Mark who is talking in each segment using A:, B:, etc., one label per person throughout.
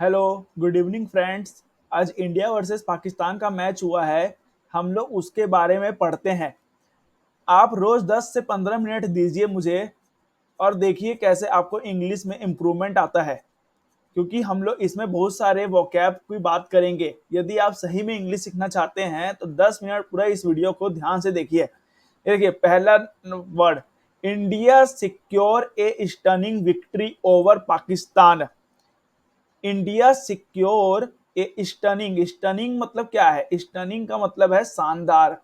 A: Hello, good evening friends. आज India versus Pakistan का match हुआ है। हम लोग उसके बारे में पढ़ते हैं। आप रोज 10 से 15 मिनट दीजिए मुझे और देखिए कैसे आपको इंग्लिश में इम्प्रूवमेंट आता है, क्योंकि हम लोग इसमें बहुत सारे वोकैब की बात करेंगे। यदि आप सही में इंग्लिश सीखना चाहते हैं तो 10 मिनट पूरा इस वीडियो को ध्यान से देखिए। देखिए, पहला word, India secure a stunning victory over Pakistan. India secure a stunning. Stunning मतलब क्या है? स्टनिंग का मतलब है शानदार।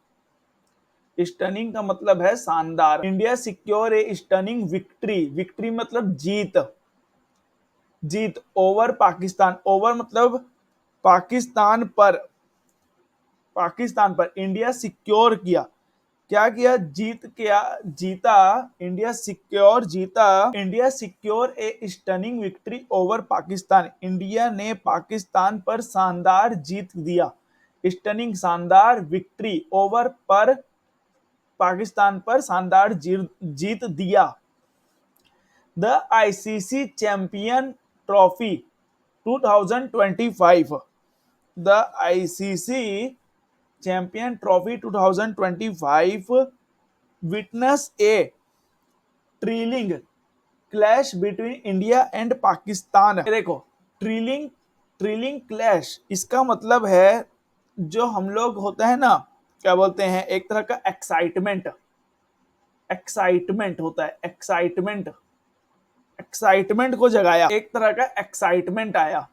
A: स्टनिंग का मतलब है शानदार। India secure a stunning victory. Victory मतलब जीत। जीत ओवर पाकिस्तान। ओवर मतलब पाकिस्तान पर। पाकिस्तान पर इंडिया सिक्योर किया। क्या किया? जीत किया, जीता। इंडिया सिक्योर जीता। India secure a stunning victory over Pakistan. India ने पाकिस्तान पर शानदार जीत दिया। स्टनिंग शानदार, विक्ट्री ओवर पर, पाकिस्तान पर शानदार जीत दिया। The ICC champion trophy 2025। The ICC champion trophy 2025 witness A trilling clash between India and Pakistan. देखो, ट्रिलिंग ट्रिलिंग क्लैश, इसका मतलब है जो हम लोग होता है ना, क्या बोलते हैं, एक तरह का एक्साइटमेंट। एक्साइटमेंट होता है, एक्साइटमेंट। एक्साइटमेंट को जगाया, एक तरह का एक्साइटमेंट आया।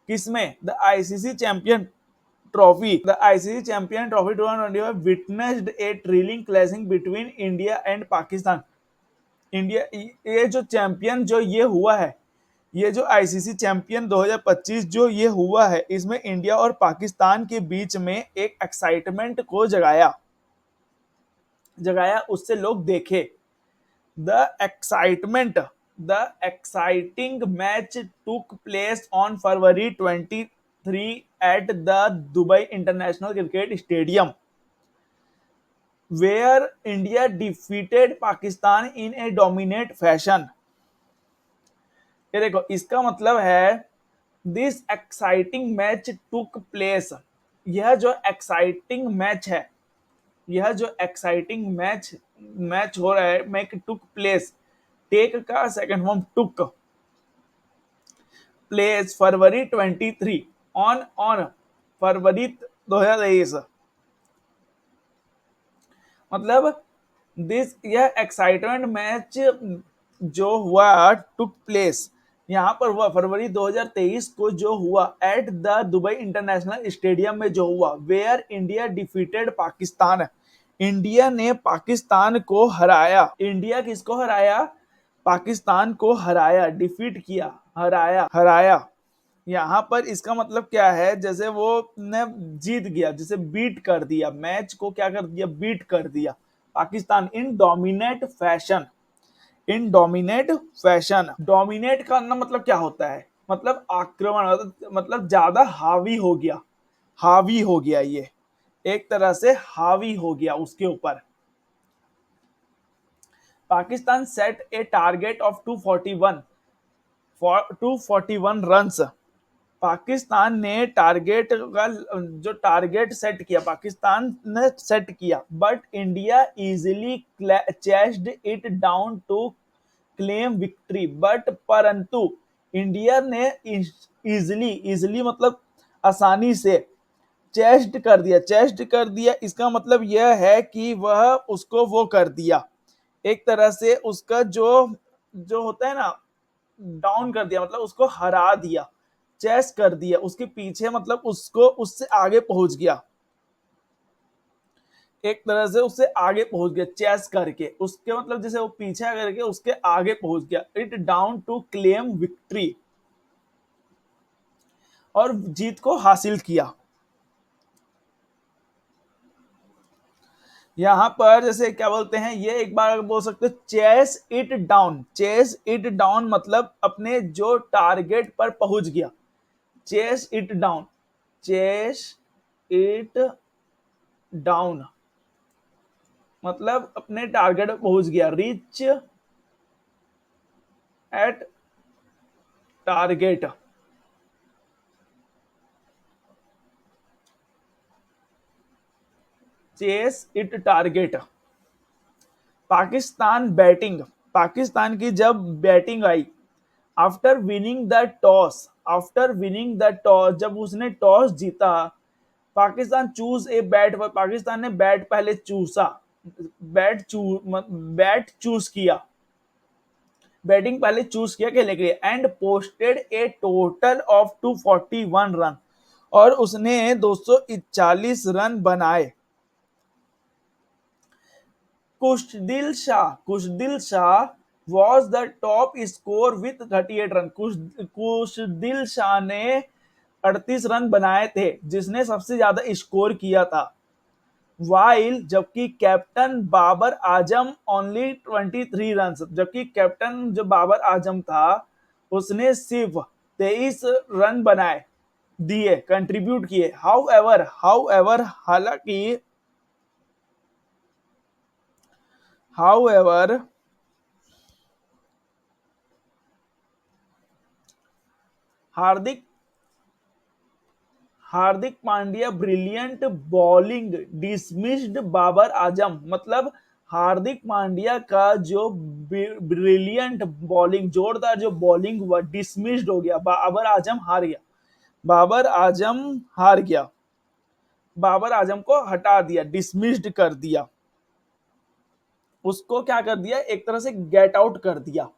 A: किसमें? The ICC champion trophy. The ICC champion trophy 2025 witnessed A thrilling clashing between India and Pakistan. India, ये जो चैंपियन जो ये हुआ है, ये जो आईसीसी चैंपियन 2025 जो ये हुआ है, इसमें इंडिया और पाकिस्तान के बीच में एक एक्साइटमेंट को जगाया। जगाया, उससे लोग देखे। The excitement, the exciting match took place on February 23 at the Dubai international cricket stadium, where India defeated Pakistan in a dominate fashion. ये देखो, इसका मतलब है this exciting match took place. यह जो एक्साइटिंग मैच है, यह जो एक्साइटिंग मैच मैच हो रहा है, मैच टुक प्लेस। टेक का second form took place February 23 on on फरवरी 2023। मतलब दिस, यह एक्साइटमेंट मैच जो हुआ टुक प्लेस, यहाँ पर हुआ फरवरी 2023 को जो हुआ at the Dubai international stadium में जो हुआ, where India defeated Pakistan. India ने पाकिस्तान को हराया। इंडिया किसको हराया? पाकिस्तान को हराया, डिफीट किया, हराया, हराया। यहाँ पर इसका मतलब क्या है? जैसे वो ने जीत गया, जैसे बीट कर दिया, मैच को क्या कर दिया? बीट कर दिया पाकिस्तान इन डोमिनेट फैशन। इन डोमिनेट फैशन। डोमिनेट करना मतलब क्या होता है? मतलब आक्रमण, मतलब ज्यादा हावी हो गया। हावी हो गया, ये एक तरह से हावी हो गया उसके ऊपर। Pakistan set A target of 241 runs. Pakistan ने टारगेट का जो टारगेट सेट किया, पाकिस्तान ने सेट किया, but India easily chased it down to claim victory. But परंतु इंडिया ने इजिली, इजिली मतलब आसानी से, चेस्ट कर दिया। चेस्ट कर दिया, इसका मतलब यह है कि वह उसको वो कर दिया, एक तरह से उसका जो जो होता है ना, डाउन कर दिया, मतलब उसको हरा दिया। चेस कर दिया, उसके पीछे मतलब उसको, उससे आगे पहुंच गया, एक तरह से उससे आगे पहुंच गया चेस करके। उसके मतलब जैसे वो पीछे करके उसके आगे पहुंच गया। It down to claim victory, और जीत को हासिल किया। यहां पर जैसे क्या बोलते हैं, ये एक बार बोल सकते हो, chase it down. Chase it down मतलब अपने जो टारगेट पर पहुंच गया। Chase it down, chase it down मतलब अपने टारगेट पर पहुंच गया। Reach at target, chase it target. Pakistan batting, Pakistan की जब बैटिंग आई, after winning the toss, after winning the toss, जब उसने टॉस जीता, Pakistan choose a bat, Pakistan ने बैट पहले चूसा, बैट चूज किया, बैटिंग पहले चूज किया खेलने के लिए, and posted a total of 241 run, और उसने 241 रन बनाए। Khushdil Shah was the top score with 38 run. Khushdil Shah ने 38 रन बनाए थे, जिसने सबसे ज्यादा स्कोर किया था। वाइल, जबकि captain Babar Azam only 23 run, जबकि कैप्टन जो बाबर आजम था उसने सिर्फ 23 रन बनाए दिए, कंट्रीब्यूट किए। However however Hardik Hardik Pandya brilliant bowling dismissed Babar Azam, मतलब हार्दिक पांड्या का जो ब्रिलियंट बॉलिंग, जोरदार जो बॉलिंग हुआ, डिसमिस्ड हो गया, बाबर आजम हार गया, बाबर आजम हार गया, बाबर आजम को हटा दिया, डिसमिस्ड कर दिया, उसको क्या कर दिया, एक तरह से गेट आउट कर दिया,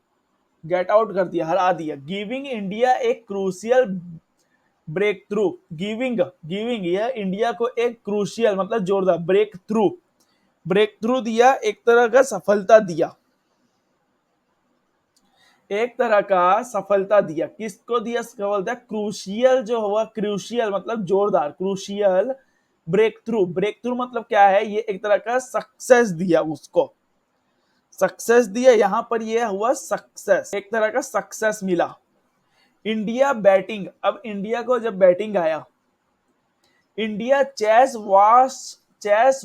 A: गेट आउट कर दिया, हरा दिया। गिविंग इंडिया एक crucial breakthrough, giving giving यह इंडिया को एक क्रूशियल मतलब जोरदार ब्रेक थ्रू दिया, एक तरह का सफलता दिया, एक तरह का सफलता दिया। किसको दिया सफलता? क्रूशियल जो हुआ, क्रूशियल मतलब जोरदार, क्रूशियल ब्रेक थ्रू मतलब क्या है, ये एक तरह का सक्सेस दिया, उसको सक्सेस दिया, यहां पर ये हुआ सक्सेस, एक तरह का सक्सेस मिला। इंडिया बैटिंग, अब इंडिया को जब बैटिंग आया, India chase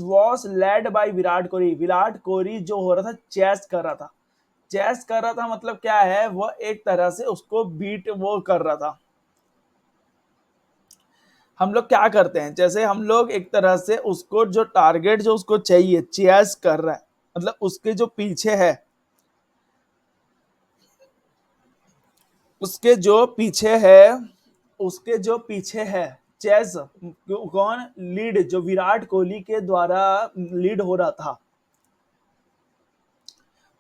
A: was led by Virat Kohli, Virat Kohli जो हो रहा था चेस कर रहा था, चेस कर रहा था मतलब क्या है, वो एक तरह से उसको बीट वो कर रहा था। हम लोग क्या करते हैं, जैसे हम लोग एक तरह से उसको जो टारगेट जो उसको चाहिए, चेस कर रहा है मतलब उसके जो पीछे है, उसके जो पीछे है, उसके जो पीछे है चेस कौन, लीड जो विराट कोहली के द्वारा लीड हो रहा था।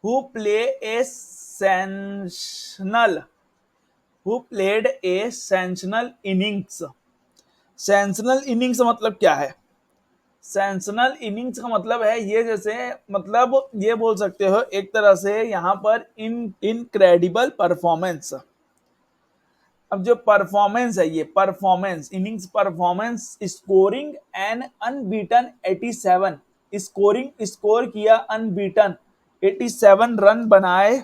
A: Who play a sensational who played a sensational innings, sensational innings मतलब क्या है, सेंशनल इनिंग्स का मतलब है ये, जैसे मतलब ये बोल सकते हो एक तरह से यहाँ पर इनक्रेडिबल परफॉर्मेंस। अब जो परफॉर्मेंस है, ये performance innings performance, scoring an unbeaten 87, score किया अनबीटन 87 रन बनाए,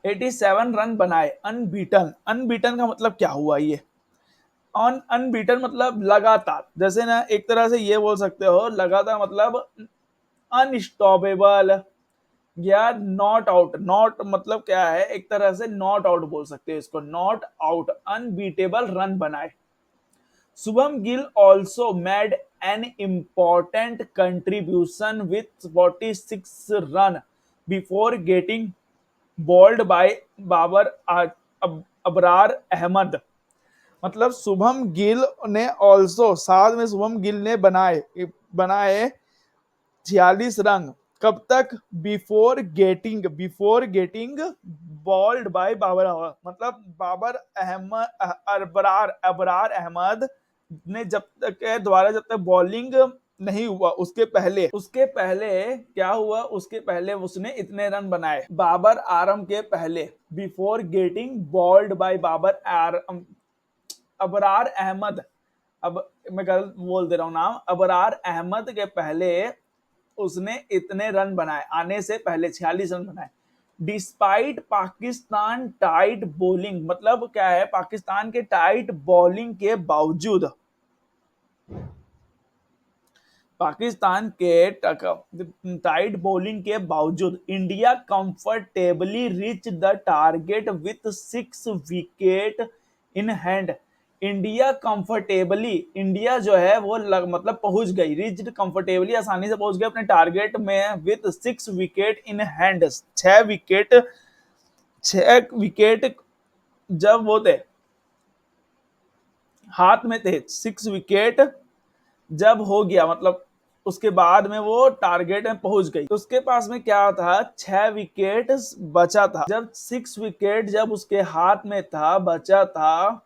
A: 87 रन बनाए, अनबीटन, अनबीटन का मतलब क्या हुआ, ये अनबीटन मतलब लगातार, जैसे ना एक तरह से ये बोल सकते हो लगातार मतलब अनस्टॉपेबल, या नॉट आउट, नॉट मतलब क्या है, एक तरह से नॉट आउट बोल सकते हैं इसको, नॉट आउट, अनबीटेबल रन बनाए। Shubham Gill also made an important contribution with 46 run before getting bowled by Babar Abrar Ahmed, मतलब शुभम गिल ने ऑल्सो, साथ में शुभम गिल ने बनाए बनाए 46 रन, कब तक, before getting bowled by Babar Ahmed, मतलब बाबर अहमद अबरार अहमद ने जब तक के द्वारा जब तक बॉलिंग नहीं हुआ, उसके पहले क्या हुआ, उसके पहले उसने इतने रन बनाए बाबर आरम के पहले, before getting bowled by Babar Abrar Ahmed, अब मैं गलत बोल दे रहा हूं नाम, अबरार अहमद के पहले उसने इतने रन बनाए, आने से पहले 46 रन बनाए। डिस्पाइट पाकिस्तान टाइट बॉलिंग, मतलब क्या है, पाकिस्तान के टाइट बॉलिंग के बावजूद, पाकिस्तान के टाइट बॉलिंग के बावजूद India comfortably rich the target with 6 wicket in hand, India जो है वो मतलब पहुंच गई, रिच्ड कंफर्टेबली, आसानी से पहुंच गए अपने टारगेट में with 6 wicket in hand. 6 wicket, 6 wicket जब वो थे हाथ में थे, 6 विकेट जब हो गया मतलब उसके बाद में वो टारगेट में पहुंच गई। तो उसके पास में क्या था, 6 विकेट बचा था। जब 6 विकेट जब उसके हाथ में था, बचा था,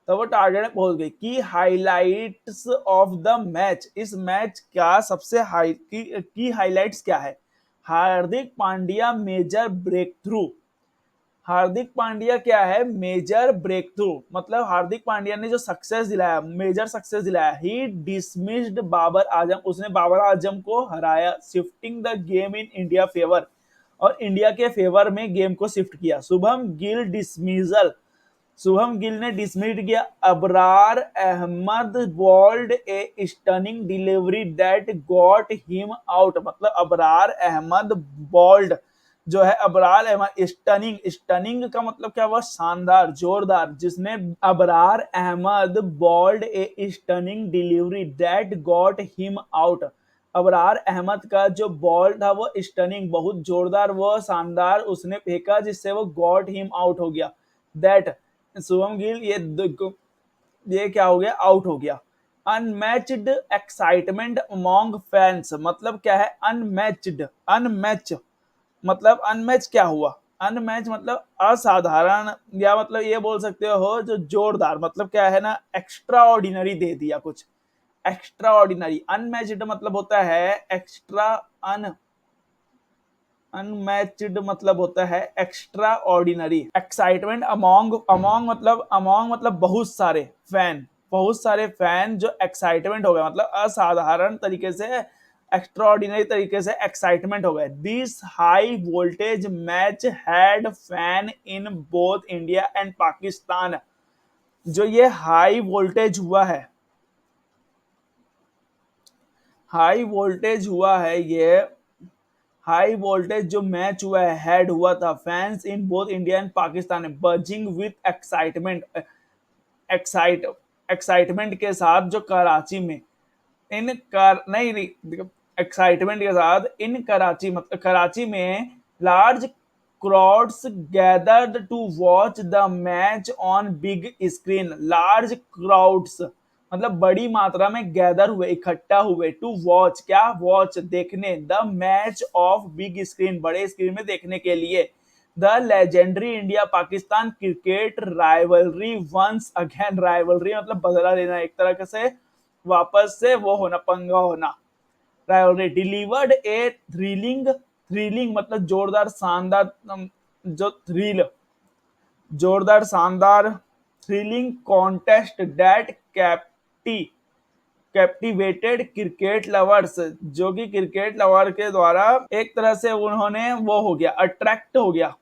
A: तो वो टारगेट में पहुंच गई। की हाइलाइट्स ऑफ द मैच, इस मैच का सबसे की हाइलाइट्स क्या है? Hardik Pandya major break through. Hardik Pandya क्या है? मेजर ब्रेक थ्रू, मतलब हार्दिक पांड्या ने जो सक्सेस दिलाया, मेजर सक्सेस दिलाया। ही डिसमिस्ड बाबर आजम, उसने बाबर आजम को हराया, shifting the game in India favour, और इंडिया के फेवर में गेम को शिफ्ट किया। शुभम गिल डिसमिजल, शुभम गिल ने डिसमिस किया। Abrar Ahmed bowled a stunning delivery that got him out, मतलब अबरार अहमद बॉल्ड जो है, अबरार अहमद स्टनिंग, स्टनिंग का मतलब क्या हुआ? शानदार, जोरदार, जिसने Abrar Ahmed bowled a stunning delivery that got him out. Abrar Ahmed का जो बॉल था वो स्टनिंग, बहुत जोरदार, वो शानदार उसने फेंका जिससे वो गॉट हिम आउट हो गया। दैट शुभम गिल ये क्या हो गया? आउट हो गया। अनमैच्ड एक्साइटमेंट अमॉन्ग फैंस, मतलब क्या है? अनमैच्ड, अनमैच मतलब अनमैच क्या हुआ? अनमैच मतलब असाधारण, या मतलब ये बोल सकते हो जो जोरदार, मतलब क्या है ना, एक्स्ट्रा ऑर्डिनरी दे दिया कुछ, एक्स्ट्रा ऑर्डिनरी। अनमैच्ड मतलब होता है एक्स्ट्रा, अनमैच्ड मतलब होता है extra ordinary. Excitement among, among मतलब बहुत सारे फैन, बहुत सारे फैन जो एक्साइटमेंट हो गए, मतलब असाधारण तरीके से, एक्स्ट्रा ऑर्डिनरी तरीके से एक्साइटमेंट हो गए। This high voltage match had fan in both India and Pakistan, जो ये हाई वोल्टेज हुआ है, हाई वोल्टेज हुआ है, ये हाई वोल्टेज जो मैच हुआ है, हेड हुआ था, fans in both India and Pakistan buzzing with excitement, excite excitement के साथ, जो कराची में इन कर नहीं नहीं एक्साइटमेंट के साथ इन कराची, मतलब कराची में large crowds gathered to watch the match on big screen. Large crowds मतलब बड़ी मात्रा में गैदर हुए, इकट्ठा हुए, टू वॉच, क्या? वॉच, देखने, the match of big screen, बड़े स्क्रीन में देखने के लिए। The legendary India Pakistan cricket rivalry once again, rivalry मतलब बदला लेना, एक तरह से वापस से वो होना, पंगा होना। राइवलरी डिलीवर्ड ए थ्रिलिंग, थ्रिलिंग मतलब जोरदार, शानदार, जो थ्रिल, जोरदार, शानदार, thrilling contest that captivated cricket lovers, जो कि क्रिकेट लवर के द्वारा एक तरह से उन्होंने वो हो गया, अट्रैक्ट हो गया।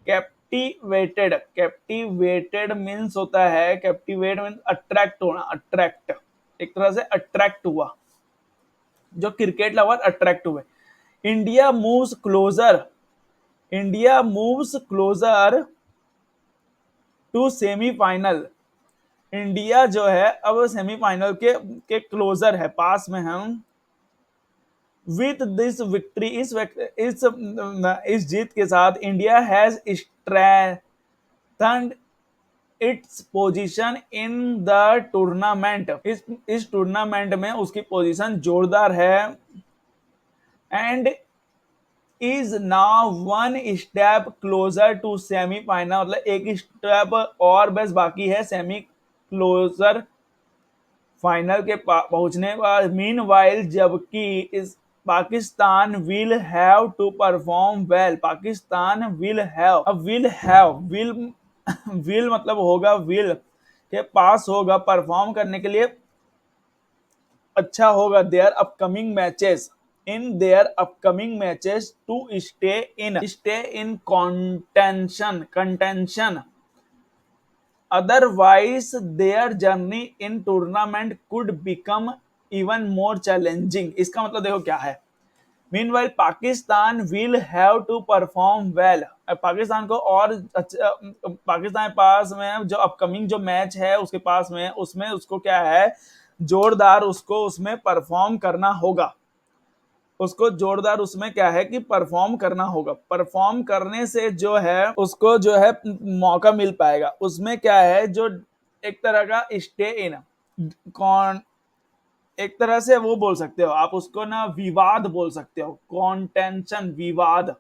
A: कैप्टिवेटेड, कैप्टिवेटेड मीन्स होता है, कैप्टिवेट मीन्स अट्रैक्ट होना, अट्रैक्ट, एक तरह से अट्रैक्ट हुआ, जो क्रिकेट लवर अट्रैक्ट हुए। India moves closer, India moves closer to semifinal, India जो है अब सेमीफाइनल के क्लोजर है, पास में हम। विथ दिस विक्ट्री, इस जीत के साथ India has strengthened its position in the tournament, इस टूर्नामेंट में उसकी पोजीशन जोरदार है। And is now one step closer to semifinal, मतलब एक स्टेप और बस बाकी है सेमी क्लोजर, फाइनल के पहुंचने पर। मीन वाइल, जबकि इस Pakistan will have to perform well, Pakistan will have, अब विल विल मतलब होगा, विल के पास होगा, परफॉर्म करने के लिए अच्छा होगा, their upcoming matches, in their upcoming matches to stay in contention, otherwise their journey in tournament could become even more challenging. इसका मतलब देखो क्या है, meanwhile Pakistan will have to perform well. Pakistan को और पाकिस्तान के पास में जो अपकमिंग जो मैच है उसके पास में, उसमें उसको क्या है, जोरदार उसको उसमें परफॉर्म करना होगा। उसको जोरदार उसमें क्या है कि परफॉर्म करना होगा। परफॉर्म करने से जो है उसको जो है मौका मिल पाएगा। उसमें क्या है, जो एक तरह का स्टे इन कौन, एक तरह से वो बोल सकते हो आप उसको ना, विवाद बोल सकते हो, कॉन्टेंशन, विवाद,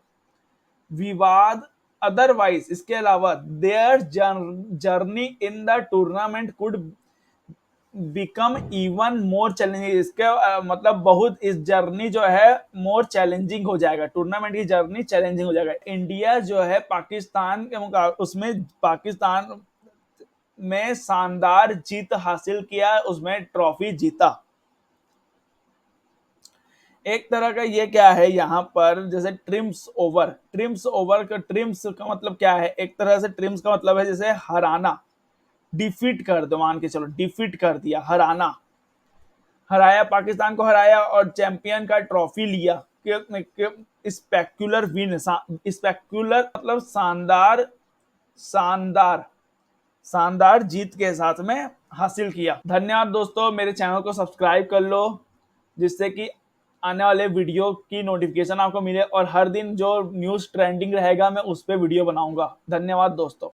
A: विवाद। अदरवाइज इसके अलावा there journey in the tournament could become even more challenging. इसके मतलब बहुत इस जर्नी जो है मोर चैलेंजिंग हो जाएगा, टूर्नामेंट की जर्नी चैलेंजिंग हो जाएगा। इंडिया जो है पाकिस्तान के मुकाबले, उसमें पाकिस्तान में शानदार जीत हासिल किया, उसमें ट्रॉफी जीता। एक तरह का ये क्या है यहाँ पर, जैसे ट्रिम्स ओवर, ट्रिम्स ओवर का, ट्रिम्स का मतलब क्या है, एक तरह से ट्रिम्स का मतलब है जैसे हराना, डिफीट कर दो, मान के चलो डिफीट कर दिया, हराना, हराया, पाकिस्तान को हराया और चैंपियन का ट्रॉफी लिया। स्पेक्युलर विन, स्पेक्युलर मतलब शानदार, शानदार, शानदार जीत के साथ में हासिल किया। धन्यवाद दोस्तों, मेरे चैनल को सब्सक्राइब कर लो जिससे कि आने वाले वीडियो की नोटिफिकेशन आपको मिले और हर दिन जो न्यूज़ ट्रेंडिंग रहेगा मैं उस पर वीडियो बनाऊंगा। धन्यवाद दोस्तों।